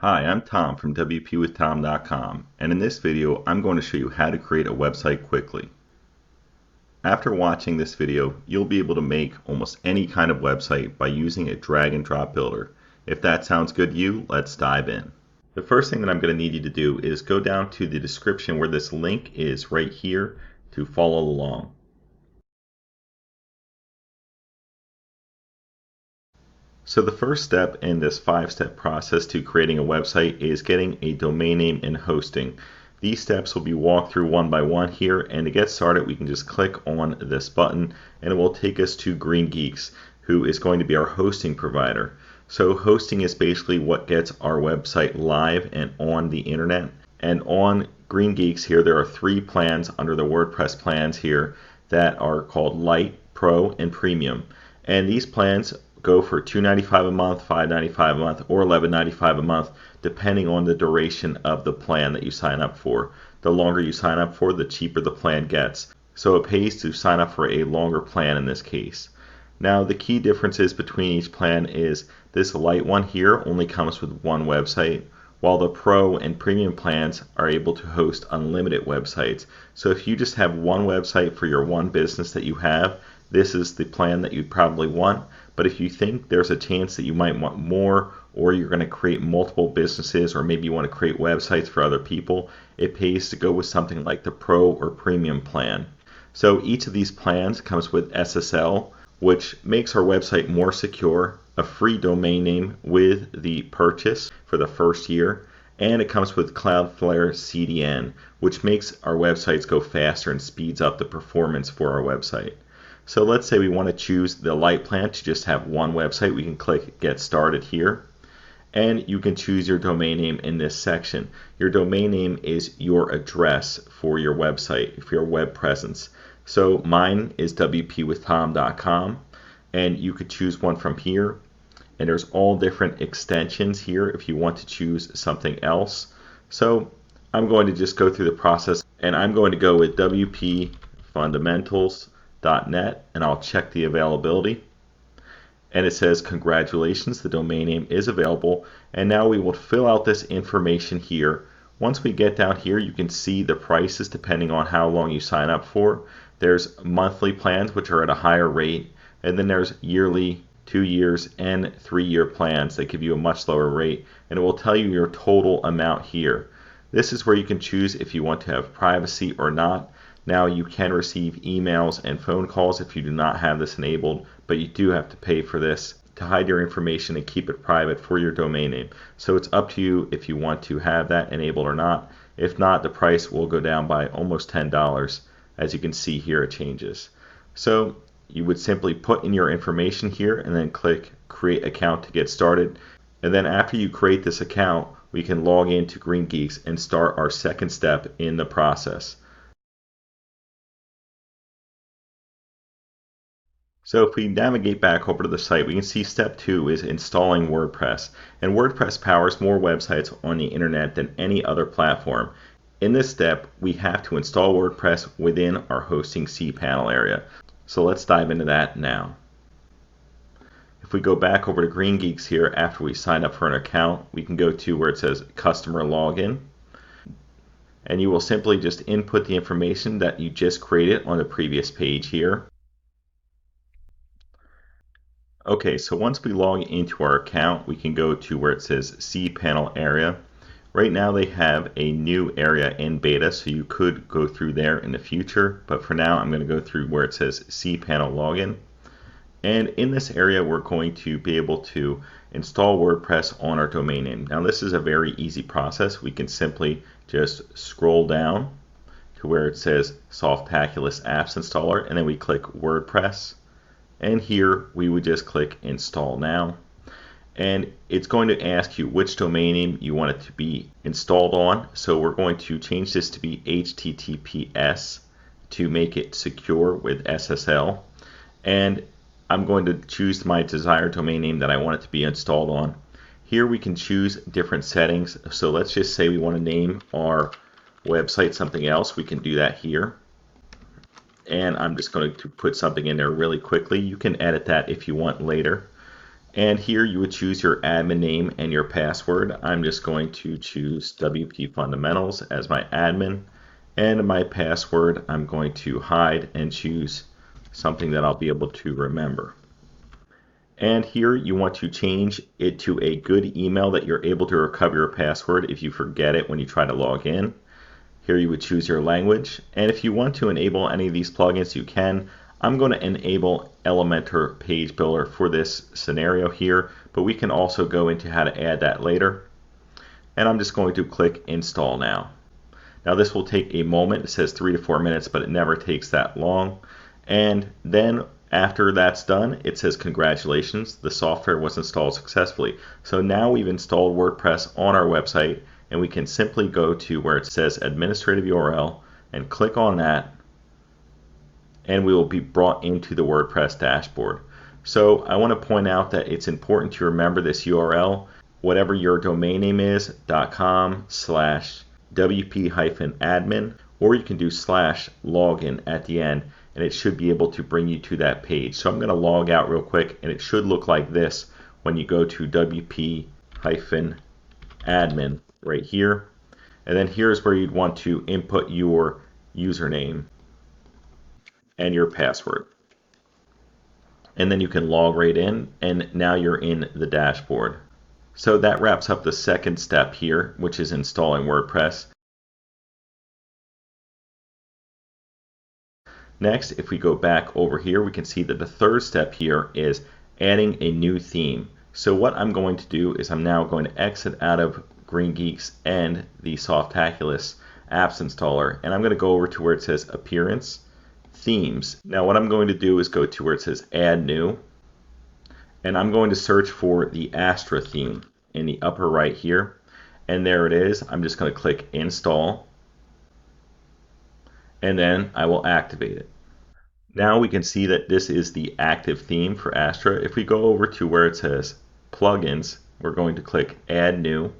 Hi, I'm Tom from WPWithTom.com, and in this video I'm going to show you how to create a website quickly. After watching this video, you'll be able to make almost any kind of website by using a drag and drop builder. If that sounds good to you, let's dive in. The first thing that I'm going to need you to do is go down to the description where this link is right here to follow along. So the first step in this 5-step process to creating a website is getting a domain name and hosting. These steps will be walked through one by one here, and to get started we can just click on this button and it will take us to Green Geeks, who is going to be our hosting provider. So hosting is basically what gets our website live and on the internet. And on Green Geeks here there are 3 plans under the WordPress plans here that are called Lite, Pro, and Premium. And these plans go for $2.95 a month, $5.95 a month, or $11.95 a month, depending on the duration of the plan that you sign up for. The longer you sign up for, the cheaper the plan gets. So it pays to sign up for a longer plan in this case. Now the key differences between each plan is this light one here only comes with one website, while the Pro and Premium plans are able to host unlimited websites. So if you just have one website for your one business that you have, this is the plan that you'd probably want. But if you think there's a chance that you might want more, or you're going to create multiple businesses, or maybe you want to create websites for other people, it pays to go with something like the Pro or Premium plan. So each of these plans comes with SSL, which makes our website more secure, a free domain name with the purchase for the first year, and it comes with Cloudflare CDN, which makes our websites go faster and speeds up the performance for our website. So let's say we want to choose the Lite plan to just have one website. We can click Get Started here, and you can choose your domain name in this section. Your domain name is your address for your website, for your web presence. So mine is WPWithTom.com, and you could choose one from here. And there's all different extensions here if you want to choose something else. So I'm going to just go through the process, and I'm going to go with WPFundamentals.net, and I'll check the availability. And it says, congratulations, the domain name is available. And now we will fill out this information here. Once we get down here, you can see the prices depending on how long you sign up for. There's monthly plans, which are at a higher rate, and then there's yearly, 2 years, and 3-year plans that give you a much lower rate, and it will tell you your total amount here. This is where you can choose if you want to have privacy or not. Now you can receive emails and phone calls if you do not have this enabled, but you do have to pay for this to hide your information and keep it private for your domain name. So it's up to you if you want to have that enabled or not. If not, the price will go down by almost $10. As you can see here, it changes. So you would simply put in your information here and then click Create Account to get started. And then after you create this account, we can log into Green Geeks and start our second step in the process. So if we navigate back over to the site, we can see step 2 is installing WordPress. And WordPress powers more websites on the internet than any other platform. In this step, we have to install WordPress within our hosting cPanel area. So let's dive into that now. If we go back over to Green Geeks here after we sign up for an account, we can go to where it says Customer Login. And you will simply just input the information that you just created on the previous page here. Okay, so once we log into our account, we can go to where it says cPanel area. Right now they have a new area in beta, so you could go through there in the future, but for now I'm going to go through where it says cPanel login. And in this area we're going to be able to install WordPress on our domain name. Now this is a very easy process. We can simply just scroll down to where it says Softaculous Apps Installer, and then we click WordPress. And here we would just click Install Now. And it's going to ask you which domain name you want it to be installed on. So we're going to change this to be HTTPS to make it secure with SSL. And I'm going to choose my desired domain name that I want it to be installed on. Here we can choose different settings. So let's just say we want to name our website something else. We can do that here. And I'm just going to put something in there really quickly. You can edit that if you want later. And here you would choose your admin name and your password. I'm just going to choose WP Fundamentals as my admin. And my password I'm going to hide and choose something that I'll be able to remember. And here you want to change it to a good email that you're able to recover your password if you forget it when you try to log in. Here you would choose your language. And if you want to enable any of these plugins, you can. I'm going to enable Elementor Page Builder for this scenario here, but we can also go into how to add that later. And I'm just going to click Install Now. Now this will take a moment. It says 3 to 4 minutes, but it never takes that long. And then after that's done, it says congratulations, the software was installed successfully. So now we've installed WordPress on our website, and we can simply go to where it says administrative URL and click on that, and we will be brought into the WordPress dashboard. So I want to point out that it's important to remember this URL, whatever your domain name is, .com/wp-admin, or you can do /login at the end, and it should be able to bring you to that page. So I'm going to log out real quick, and it should look like this when you go to wp-admin right here. And then here's where you'd want to input your username and your password. And then you can log right in, and now you're in the dashboard. So that wraps up the second step here, which is installing WordPress. Next, if we go back over here, we can see that the third step here is adding a new theme. So what I'm going to do is I'm now going to exit out of Green Geeks and the Softaculous apps installer, and I'm going to go over to where it says Appearance, Themes. Now what I'm going to do is go to where it says Add New, and I'm going to search for the Astra theme in the upper right here, and there it is. I'm just going to click Install, and then I will activate it. Now we can see that this is the active theme for Astra. If we go over to where it says Plugins, we're going to click Add New,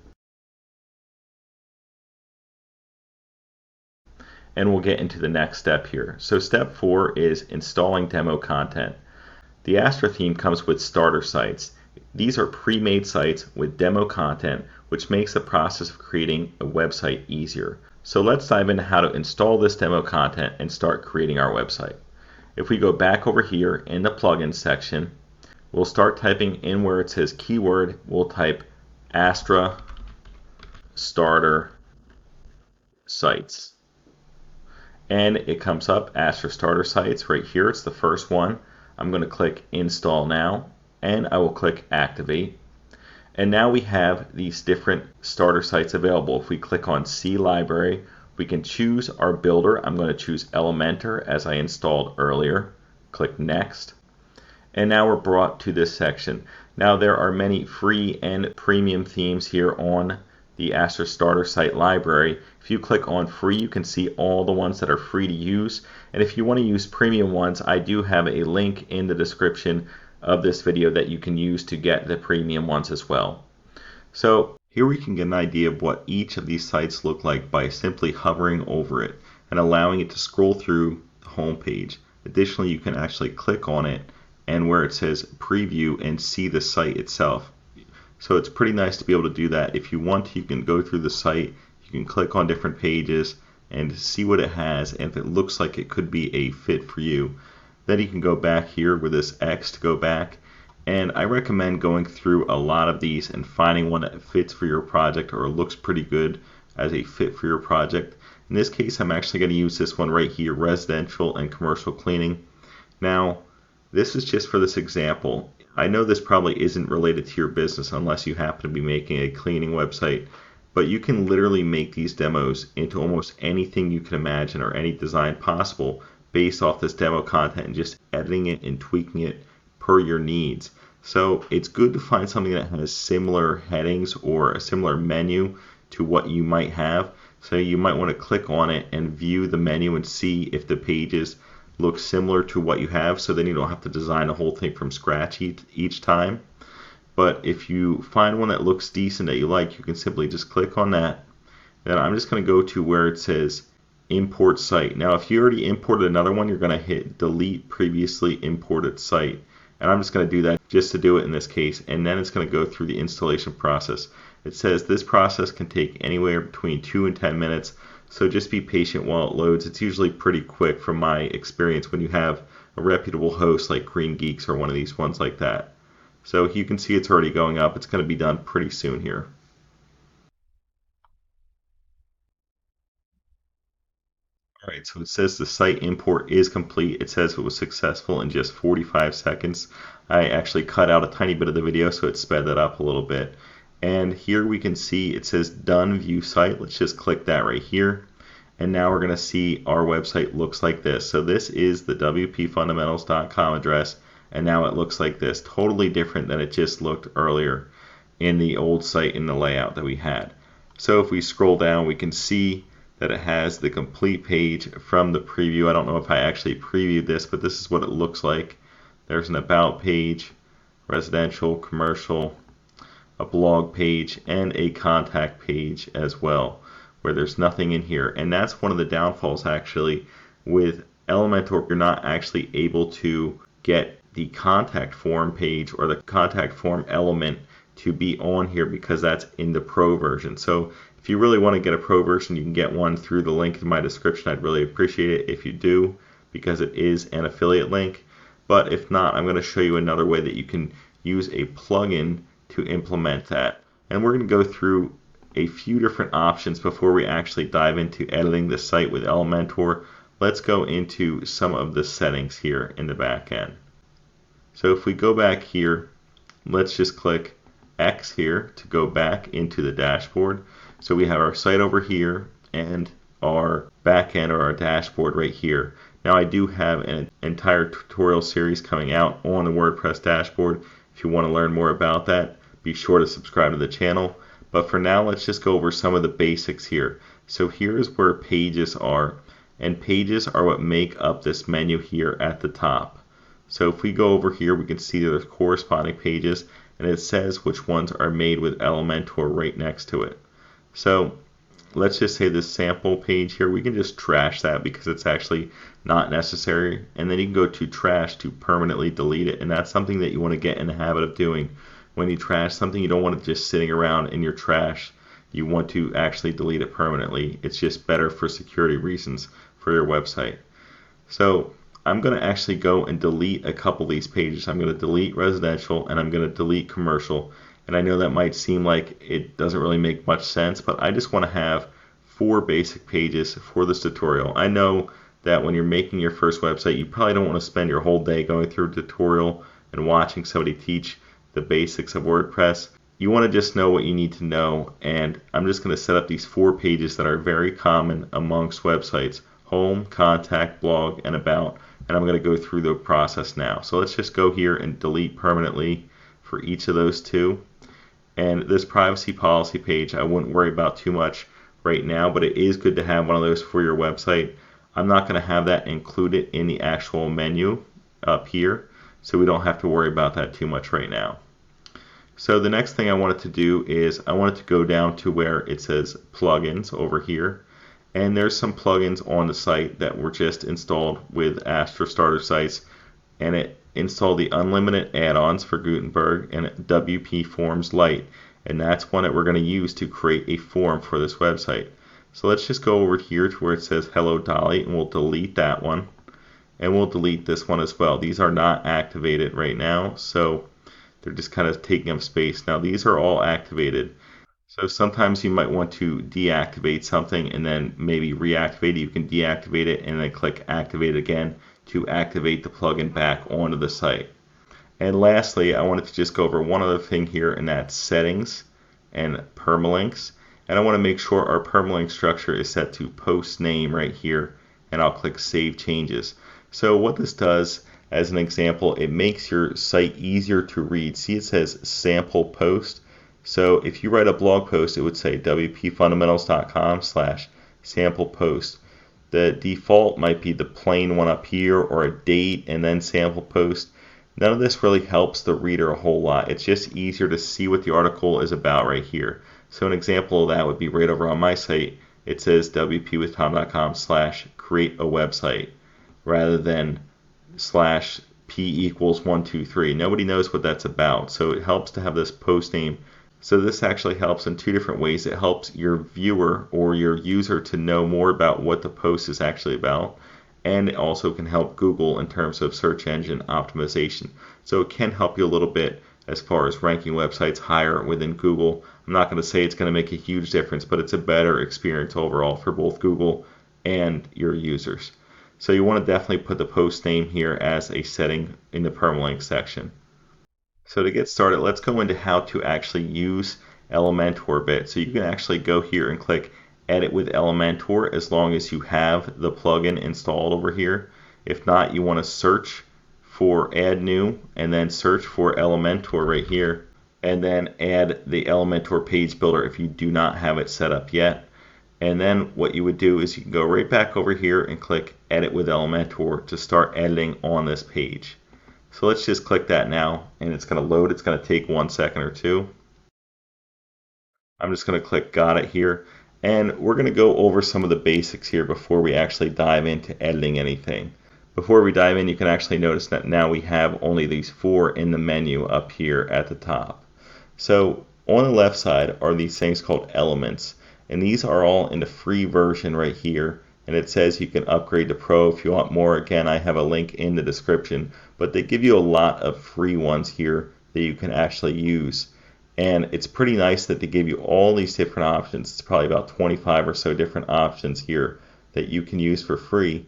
and we'll get into the next step here. So step 4 is installing demo content. The Astra theme comes with starter sites. These are pre-made sites with demo content, which makes the process of creating a website easier. So let's dive into how to install this demo content and start creating our website. If we go back over here in the plugins section, we'll start typing in where it says keyword. We'll type Astra starter sites. And it comes up Astra starter sites right here. It's the first one. I'm going to click Install Now, and I will click Activate. And now we have these different starter sites available. If we click on See Library, we can choose our builder. I'm going to choose Elementor as I installed earlier. Click Next. And now we're brought to this section. Now there are many free and premium themes here on the Astra starter site library. If you click on free, you can see all the ones that are free to use. And if you want to use premium ones, I do have a link in the description of this video that you can use to get the premium ones as well. So here we can get an idea of what each of these sites look like by simply hovering over it and allowing it to scroll through the home page. Additionally, you can actually click on it and where it says preview and see the site itself. So it's pretty nice to be able to do that. If you want to, you can go through the site, you can click on different pages and see what it has, and if it looks like it could be a fit for you, then you can go back here with this X to go back. And I recommend going through a lot of these and finding one that fits for your project or looks pretty good as a fit for your project. In this case, I'm actually going to use this one right here, residential and commercial cleaning. Now, this is just for this example. I know this probably isn't related to your business unless you happen to be making a cleaning website, but you can literally make these demos into almost anything you can imagine or any design possible based off this demo content and just editing it and tweaking it per your needs. So it's good to find something that has similar headings or a similar menu to what you might have. So you might want to click on it and view the menu and see if the pages look similar to what you have, so then you don't have to design the whole thing from scratch each time. But if you find one that looks decent that you like, you can simply just click on that. Then I'm just going to go to where it says import site. Now if you already imported another one, you're going to hit delete previously imported site, And I'm just going to do that just to do it in this case, and then it's going to go through the installation process. It says this process can take anywhere between 2 and 10 minutes, so just be patient while it loads. It's usually pretty quick from my experience when you have a reputable host like Green Geeks or one of these ones like that. So you can see it's already going up. It's going to be done pretty soon here. All right, so it says the site import is complete. It says it was successful in just 45 seconds. I actually cut out a tiny bit of the video, so it sped that up a little bit. And here we can see it says done view site. Let's just click that right here. And now we're going to see our website looks like this. So this is the wpfundamentals.com address, and now it looks like this. Totally different than it just looked earlier in the old site in the layout that we had. So if we scroll down, we can see that it has the complete page from the preview. I don't know if I actually previewed this, but this is what it looks like. There's an about page, residential, commercial, a blog page, and a contact page as well, where there's nothing in here. And that's one of the downfalls actually with Elementor. You're not actually able to get the contact form page or the contact form element to be on here because that's in the pro version. So if you really want to get a pro version, you can get one through the link in my description. I'd really appreciate it if you do, because it is an affiliate link. But if not, I'm going to show you another way that you can use a plugin to implement that. And we're going to go through a few different options before we actually dive into editing the site with Elementor. Let's go into some of the settings here in the back end. So if we go back here, let's just click X here to go back into the dashboard. So we have our site over here and our backend or our dashboard right here. Now I do have an entire tutorial series coming out on the WordPress dashboard. If you want to learn more about that, be sure to subscribe to the channel. But for now, let's just go over some of the basics here. So here's where pages are, and pages are what make up this menu here at the top. So if we go over here, we can see there's corresponding pages, and it says which ones are made with Elementor right next to it. So let's just say this sample page here, we can just trash that because it's actually not necessary. And then you can go to trash to permanently delete it. And that's something that you want to get in the habit of doing. When you trash something, you don't want it just sitting around in your trash. You want to actually delete it permanently. It's just better for security reasons for your website. So I'm going to actually go and delete a couple of these pages. I'm going to delete residential and I'm going to delete commercial. And I know that might seem like it doesn't really make much sense, but I just want to have 4 basic pages for this tutorial. I know that when you're making your first website, you probably don't want to spend your whole day going through a tutorial and watching somebody teach the basics of WordPress. You want to just know what you need to know, and I'm just going to set up these 4 pages that are very common amongst websites: home, contact, blog, and about. And I'm going to go through the process now. So let's just go here and delete permanently for each of those 2. And this privacy policy page, I wouldn't worry about too much right now, but it is good to have one of those for your website. I'm not going to have that included in the actual menu up here, so we don't have to worry about that too much right now. So the next thing I wanted to do is I wanted to go down to where it says plugins over here. And there's some plugins on the site that were just installed with Astra starter sites, and it installed the unlimited add-ons for Gutenberg and WP Forms Lite, and that's one that we're going to use to create a form for this website. So let's just go over here to where it says Hello Dolly, and we'll delete that one, and we'll delete this one as well. These are not activated right now, so they're just kind of taking up space. Now these are all activated. So sometimes you might want to deactivate something and then maybe reactivate it. You can deactivate it and then click activate again to activate the plugin back onto the site. And lastly, I wanted to just go over one other thing here, and that's settings and permalinks. And I want to make sure our permalink structure is set to post name right here, and I'll click save changes. So what this does, as an example, it makes your site easier to read. See, it says sample post. So if you write a blog post, it would say wpfundamentals.com/sample post. The default might be the plain one up here, or a date and then sample post. None of this really helps the reader a whole lot. It's just easier to see what the article is about right here. So an example of that would be right over on my site. It says wpwithtom.com/create a website rather than P equals 123. Nobody knows what that's about, so it helps to have this post name. So this actually helps in two different ways. It helps your viewer or your user to know more about what the post is actually about, and it also can help Google in terms of search engine optimization. So it can help you a little bit as far as ranking websites higher within Google. I'm not going to say it's going to make a huge difference, but it's a better experience overall for both Google and your users. So you want to definitely put the post name here as a setting in the permalink section. So to get started, let's go into how to actually use Elementor a bit. So you can actually go here and click Edit with Elementor as long as you have the plugin installed over here. If not, you want to search for Add New and then search for Elementor right here, and then add the Elementor page builder if you do not have it set up yet. And then what you would do is you can go right back over here and click Edit with Elementor to start editing on this page. So let's just click that now, and it's going to load. It's going to take 1 second or two. I'm just going to click Got It here, and we're going to go over some of the basics here before we actually dive into editing anything. Before we dive in, you can actually notice that now we have only these 4 in the menu up here at the top. So on the left side are these things called elements, and these are all in the free version right here, and it says you can upgrade to Pro if you want more. Again, I have a link in the description, but they give you a lot of free ones here that you can actually use. And it's pretty nice that they give you all these different options. It's probably about 25 or so different options here that you can use for free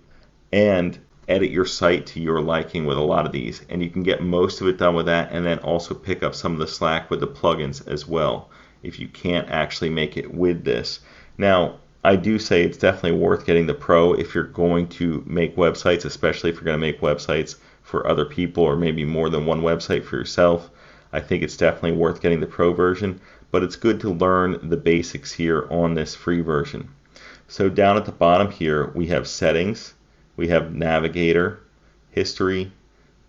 and edit your site to your liking with a lot of these. And you can get most of it done with that, and then also pick up some of the slack with the plugins as well if you can't actually make it with this. Now, I do say it's definitely worth getting the Pro if you're going to make websites, especially if you're going to make websites for other people or maybe more than one website for yourself. I think it's definitely worth getting the Pro version, but it's good to learn the basics here on this free version. So down at the bottom here, we have settings, we have navigator, history,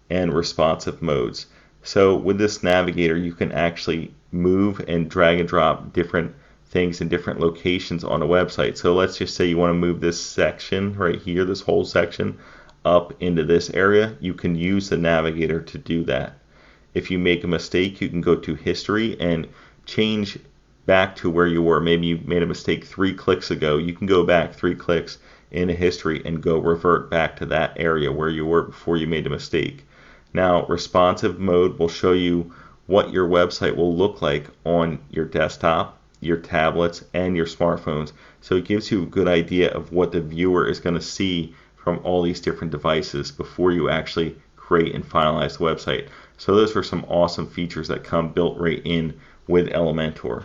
and responsive modes. So with this navigator, you can actually move and drag and drop different things in different locations on a website. So let's just say you want to move this section right here, this whole section, up into this area. You can use the navigator to do that. If you make a mistake, you can go to history and change back to where you were. Maybe you made a mistake 3 clicks ago. You can go back 3 clicks into history and go revert back to that area where you were before you made a mistake. Now, responsive mode will show you what your website will look like on your desktop, your tablets, and your smartphones. So it gives you a good idea of what the viewer is going to see from all these different devices before you actually create and finalize the website. So those are some awesome features that come built right in with Elementor.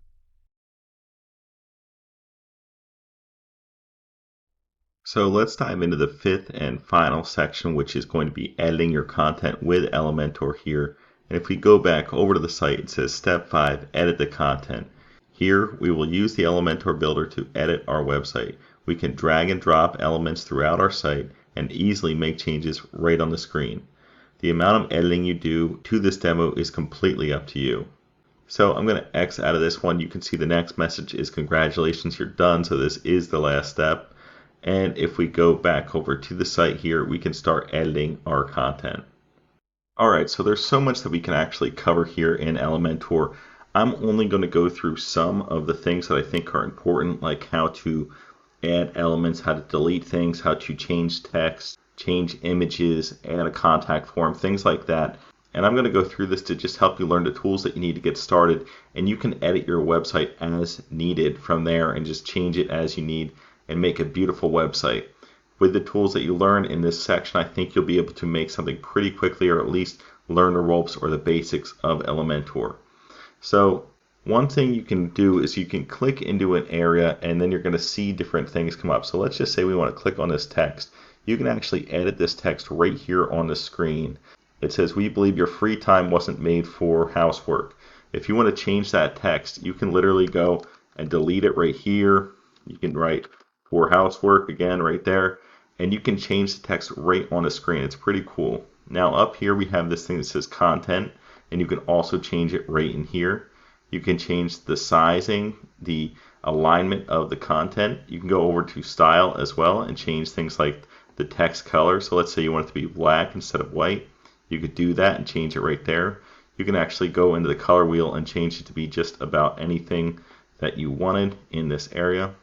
So let's dive into the 5th and final section, which is going to be editing your content with Elementor here. And if we go back over to the site, it says Step 5, Edit the Content. Here we will use the Elementor Builder to edit our website. We can drag and drop elements throughout our site and easily make changes right on the screen. The amount of editing you do to this demo is completely up to you. So I'm going to X out of this one. You can see the next message is congratulations, you're done. So this is the last step. And if we go back over to the site here, we can start editing our content. Alright, so there's so much that we can actually cover here in Elementor. I'm only going to go through some of the things that I think are important, like how to add elements, how to delete things, how to change text, change images, add a contact form, things like that. And I'm going to go through this to just help you learn the tools that you need to get started. And you can edit your website as needed from there and just change it as you need and make a beautiful website. With the tools that you learn in this section, I think you'll be able to make something pretty quickly, or at least learn the ropes or the basics of Elementor. So one thing you can do is you can click into an area and then you're going to see different things come up. So let's just say we want to click on this text. You can actually edit this text right here on the screen. It says, "We believe your free time wasn't made for housework." If you want to change that text, you can literally go and delete it right here. You can write "for housework" again right there, and you can change the text right on the screen. It's pretty cool. Now up here we have this thing that says content, and you can also change it right in here. You can change the sizing, the alignment of the content. You can go over to style as well and change things like the text color. So let's say you want it to be black instead of white. You could do that and change it right there. You can actually go into the color wheel and change it to be just about anything that you wanted in this area.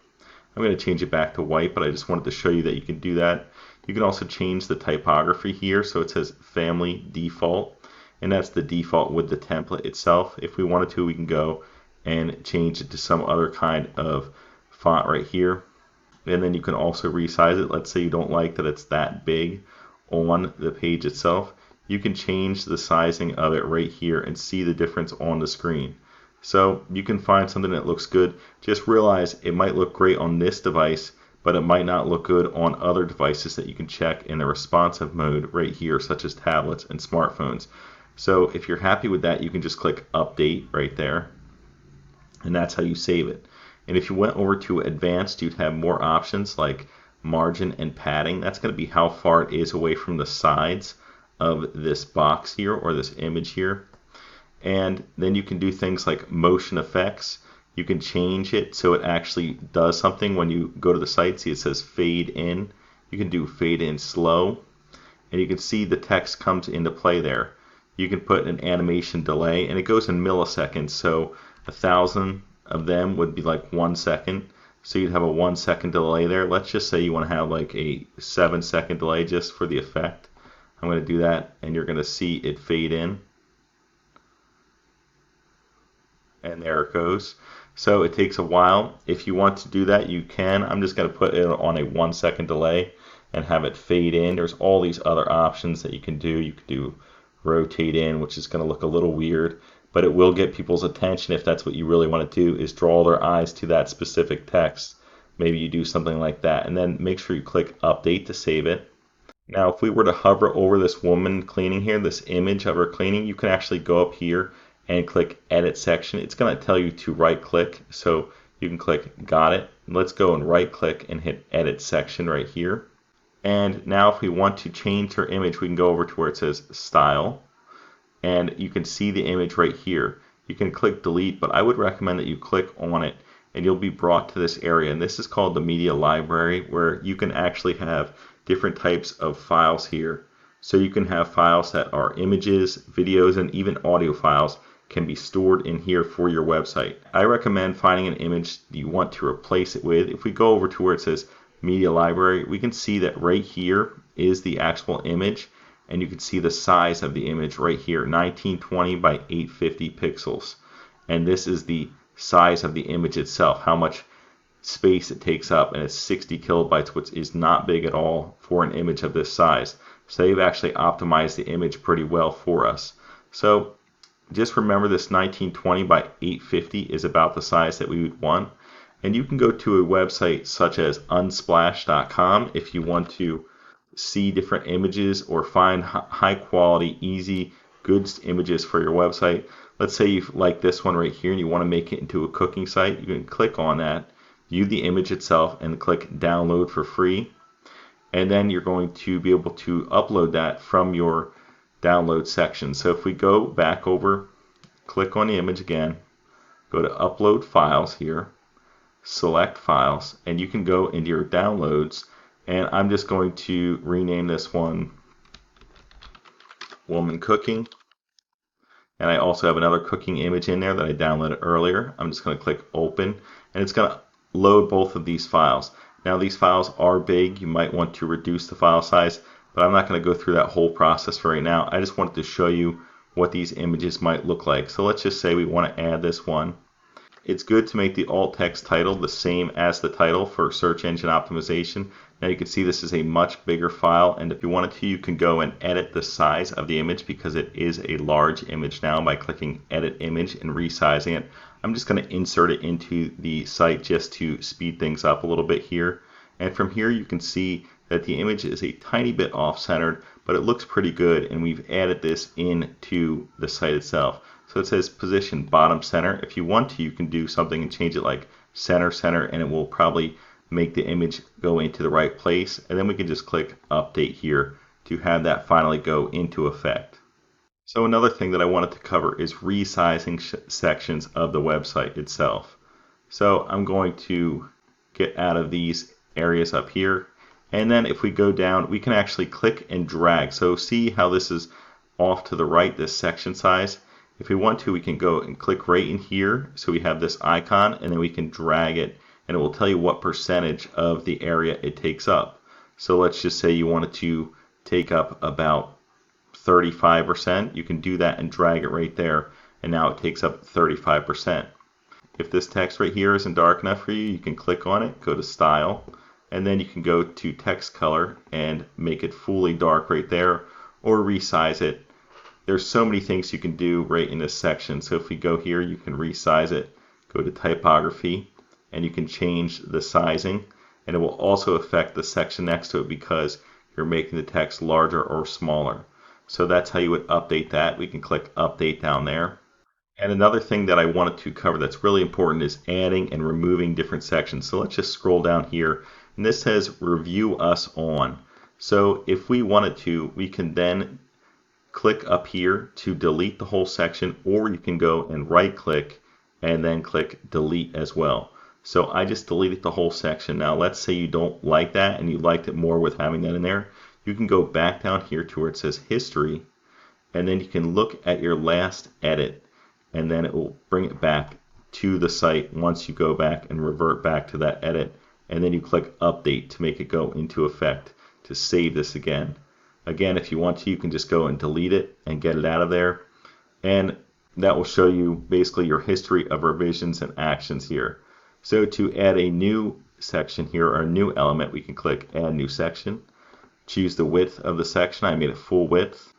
I'm going to change it back to white, but I just wanted to show you that you can do that. You can also change the typography here, so it says family default, and that's the default with the template itself. If we wanted to, we can go and change it to some other kind of font right here. And then you can also resize it. Let's say you don't like that it's that big on the page itself. You can change the sizing of it right here and see the difference on the screen. So you can find something that looks good. Just realize it might look great on this device, but it might not look good on other devices that you can check in the responsive mode right here, such as tablets and smartphones. So if you're happy with that, you can just click update right there, and that's how you save it. And if you went over to advanced, you'd have more options like margin and padding. That's going to be how far it is away from the sides of this box here or this image here. And then you can do things like motion effects. You can change it so it actually does something when you go to the site. See, it says fade in. You can do fade in slow, and you can see the text comes into play there. You can put an animation delay, and it goes in milliseconds, so 1,000 of them would be like 1 second. So you'd have a 1 second delay there. Let's just say you want to have like a 7-second delay just for the effect. I'm going to do that, and you're going to see it fade in. And there it goes. So it takes a while. If you want to do that, you can. I'm just going to put it on a 1 second delay and have it fade in. There's all these other options that you can do. You can do rotate in, which is going to look a little weird, but it will get people's attention if that's what you really want to do, is draw their eyes to that specific text. Maybe you do something like that, and then make sure you click update to save it. Now if we were to hover over this woman cleaning here, this image of her cleaning, you can actually go up here and click edit section. It's going to tell you to right click, so you can click got it. Let's go and right click and hit edit section right here. And now if we want to change her image, we can go over to where it says style, and you can see the image right here. You can click delete, but I would recommend that you click on it and you'll be brought to this area, and this is called the media library, where you can actually have different types of files here. So you can have files that are images, videos, and even audio files can be stored in here for your website. I recommend finding an image you want to replace it with. If we go over to where it says media library, we can see that right here is the actual image, and you can see the size of the image right here, 1920 by 850 pixels. And this is the size of the image itself, how much space it takes up, and it's 60 kilobytes, which is not big at all for an image of this size. So they've actually optimized the image pretty well for us. So just remember this 1920 by 850 is about the size that we would want. And you can go to a website such as unsplash.com if you want to see different images or find high quality, easy, good images for your website. Let's say you like this one right here and you want to make it into a cooking site. You can click on that, view the image itself, and click download for free. And then you're going to be able to upload that from your download section. So if we go back over, click on the image again, go to upload files here, select files, and you can go into your downloads, and I'm just going to rename this one woman cooking, and I also have another cooking image in there that I downloaded earlier. I'm just going to click open, and it's going to load both of these files. Now these files are big. You might want to reduce the file size, but I'm not going to go through that whole process for right now. I just wanted to show you what these images might look like. So let's just say we want to add this one. It's good to make the alt text title the same as the title for search engine optimization. Now you can see this is a much bigger file, and if you wanted to, you can go and edit the size of the image because it is a large image now by clicking edit image and resizing it. I'm just going to insert it into the site just to speed things up a little bit here. And from here you can see that the image is a tiny bit off-centered, but it looks pretty good, and we've added this into the site itself. So it says position bottom center. If you want to, you can do something and change it like center, center, and it will probably make the image go into the right place. And then we can just click update here to have that finally go into effect. So another thing that I wanted to cover is resizing sections of the website itself. So I'm going to get out of these areas up here, and then if we go down, we can actually click and drag. So see how this is off to the right, this section size. If we want to, we can go and click right in here. So we have this icon, and then we can drag it, and it will tell you what percentage of the area it takes up. So let's just say you wanted to take up about 35%. You can do that and drag it right there, and now it takes up 35%. If this text right here isn't dark enough for you, you can click on it, go to Style, and then you can go to Text Color and make it fully dark right there, or resize it. There's so many things you can do right in this section. So if we go here, you can resize it, go to Typography, and you can change the sizing, and it will also affect the section next to it because you're making the text larger or smaller. So that's how you would update that. We can click Update down there. And another thing that I wanted to cover that's really important is adding and removing different sections. So let's just scroll down here, and this says Review Us On. So if we wanted to, we can then click up here to delete the whole section, or you can go and right click and then click delete as well. So I just deleted the whole section. Now let's say you don't like that and you liked it more with having that in there. You can go back down here to where it says history, and then you can look at your last edit, and then it will bring it back to the site once you go back and revert back to that edit, and then you click update to make it go into effect to save this again. Again, if you want to, you can just go and delete it and get it out of there, and that will show you basically your history of revisions and actions here. So to add a new section here, or a new element, we can click Add New Section, choose the width of the section. I made it full width,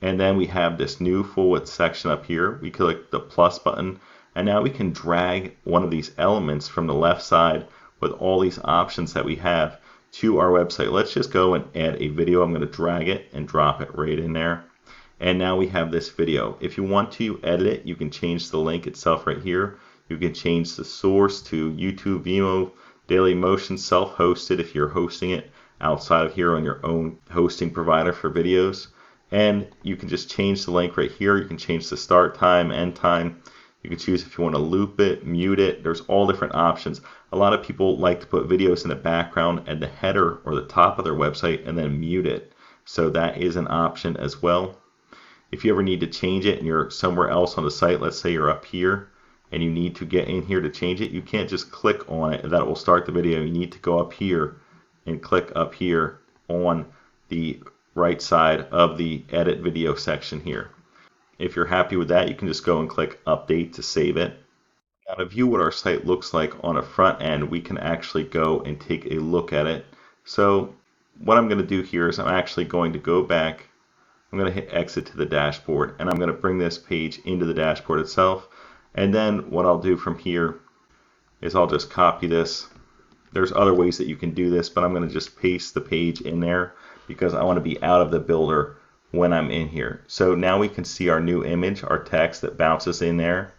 and then we have this new full width section up here. We click the plus button, and now we can drag one of these elements from the left side with all these options that we have to our website. Let's just go and add a video. I'm going to drag it and drop it right in there. And now we have this video. If you want to edit it, you can change the link itself right here. You can change the source to YouTube, Vimeo, Dailymotion, self-hosted if you're hosting it outside of here on your own hosting provider for videos. And you can just change the link right here. You can change the start time, end time. You can choose if you want to loop it, mute it. There's all different options. A lot of people like to put videos in the background at the header or the top of their website and then mute it. So that is an option as well. If you ever need to change it and you're somewhere else on the site, let's say you're up here and you need to get in here to change it, you can't just click on it and that will start the video. You need to go up here and click up here on the right side of the edit video section here. If you're happy with that, you can just go and click update to save it. Now to view what our site looks like on a front end, we can actually go and take a look at it. So what I'm going to do here is I'm actually going to go back. I'm going to hit exit to the dashboard, and I'm going to bring this page into the dashboard itself. And then what I'll do from here is I'll just copy this. There's other ways that you can do this, but I'm going to just paste the page in there because I want to be out of the builder when I'm in here. So now we can see our new image, our text that bounces in there.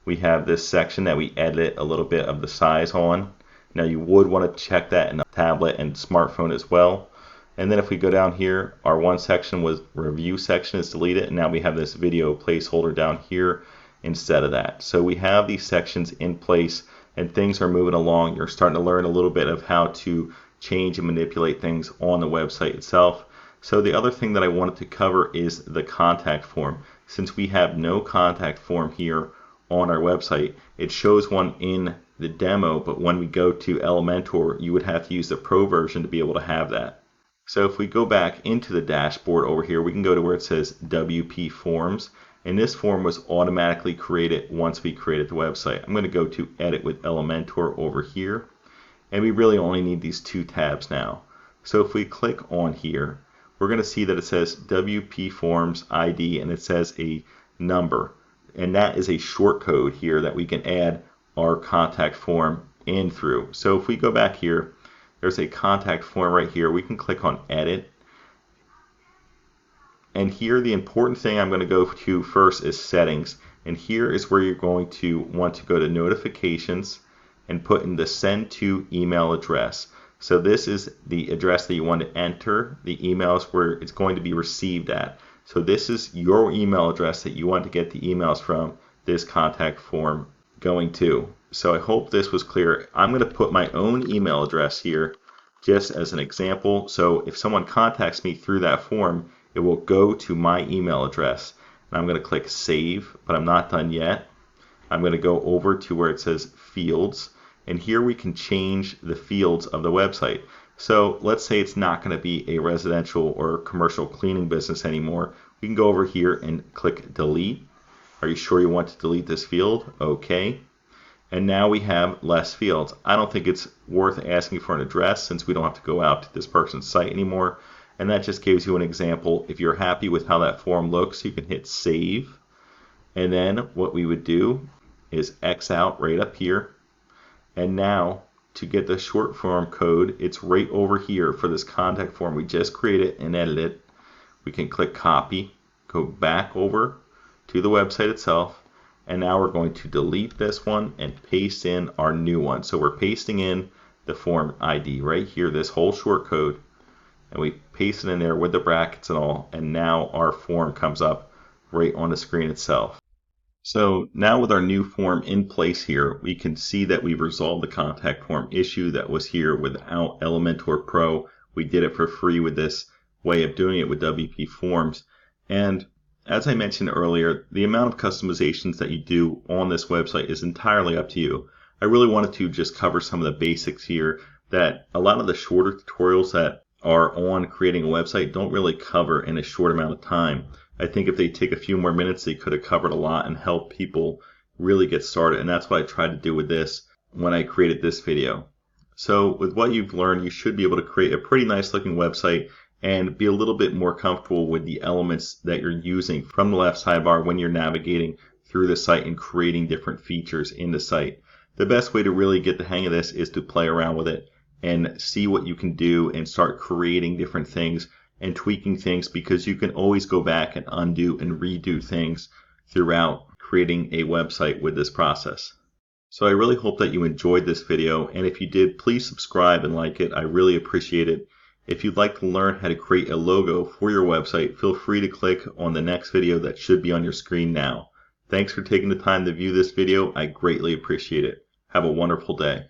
We have this section that we edit a little bit of the size on. Now you would want to check that in a tablet and smartphone as well. And then if we go down here, our one section was review section is deleted, and now we have this video placeholder down here instead of that. So we have these sections in place and things are moving along. You're starting to learn a little bit of how to change and manipulate things on the website itself. So the other thing that I wanted to cover is the contact form. Since we have no contact form here on our website, it shows one in the demo, but when we go to Elementor, you would have to use the pro version to be able to have that. So if we go back into the dashboard over here, we can go to where it says WP Forms, and this form was automatically created once we created the website. I'm going to go to Edit with Elementor over here, and we really only need these two tabs now. So if we click on here, we're going to see that it says WP Forms ID, and it says a number, and that is a short code here that we can add our contact form in through. So if we go back here, there's a contact form right here. We can click on Edit. And here the important thing I'm going to go to first is Settings. And here is where you're going to want to go to Notifications and put in the Send to email address. So this is the address that you want to enter. The email is where it's going to be received at. So this is your email address that you want to get the emails from this contact form going to. So I hope this was clear. I'm going to put my own email address here just as an example. So if someone contacts me through that form, it will go to my email address. And I'm going to click Save, but I'm not done yet. I'm going to go over to where it says Fields, and here we can change the fields of the website. So let's say it's not going to be a residential or commercial cleaning business anymore. We can go over here and click Delete. Are you sure you want to delete this field? Okay. And now we have less fields. I don't think it's worth asking for an address since we don't have to go out to this person's site anymore. And that just gives you an example. If you're happy with how that form looks, you can hit Save. And then what we would do is X out right up here. And now to get the short form code, it's right over here for this contact form we just created and edited. We can click Copy, go back over to the website itself, and now we're going to delete this one and paste in our new one. So we're pasting in the form ID right here, this whole short code, and we paste it in there with the brackets and all, and now our form comes up right on the screen itself. So now with our new form in place here, we can see that we've resolved the contact form issue that was here without Elementor Pro. We did it for free with this way of doing it with WP Forms. And as I mentioned earlier, the amount of customizations that you do on this website is entirely up to you. I really wanted to just cover some of the basics here that a lot of the shorter tutorials that are on creating a website don't really cover in a short amount of time. I think if they take a few more minutes, they could have covered a lot and helped people really get started. And that's what I tried to do with this when I created this video. So with what you've learned, you should be able to create a pretty nice looking website and be a little bit more comfortable with the elements that you're using from the left sidebar when you're navigating through the site and creating different features in the site. The best way to really get the hang of this is to play around with it and see what you can do and start creating different things and tweaking things, because you can always go back and undo and redo things throughout creating a website with this process. So I really hope that you enjoyed this video, and if you did, please subscribe and like it. I really appreciate it. If you'd like to learn how to create a logo for your website, feel free to click on the next video that should be on your screen now. Thanks for taking the time to view this video. I greatly appreciate it. Have a wonderful day.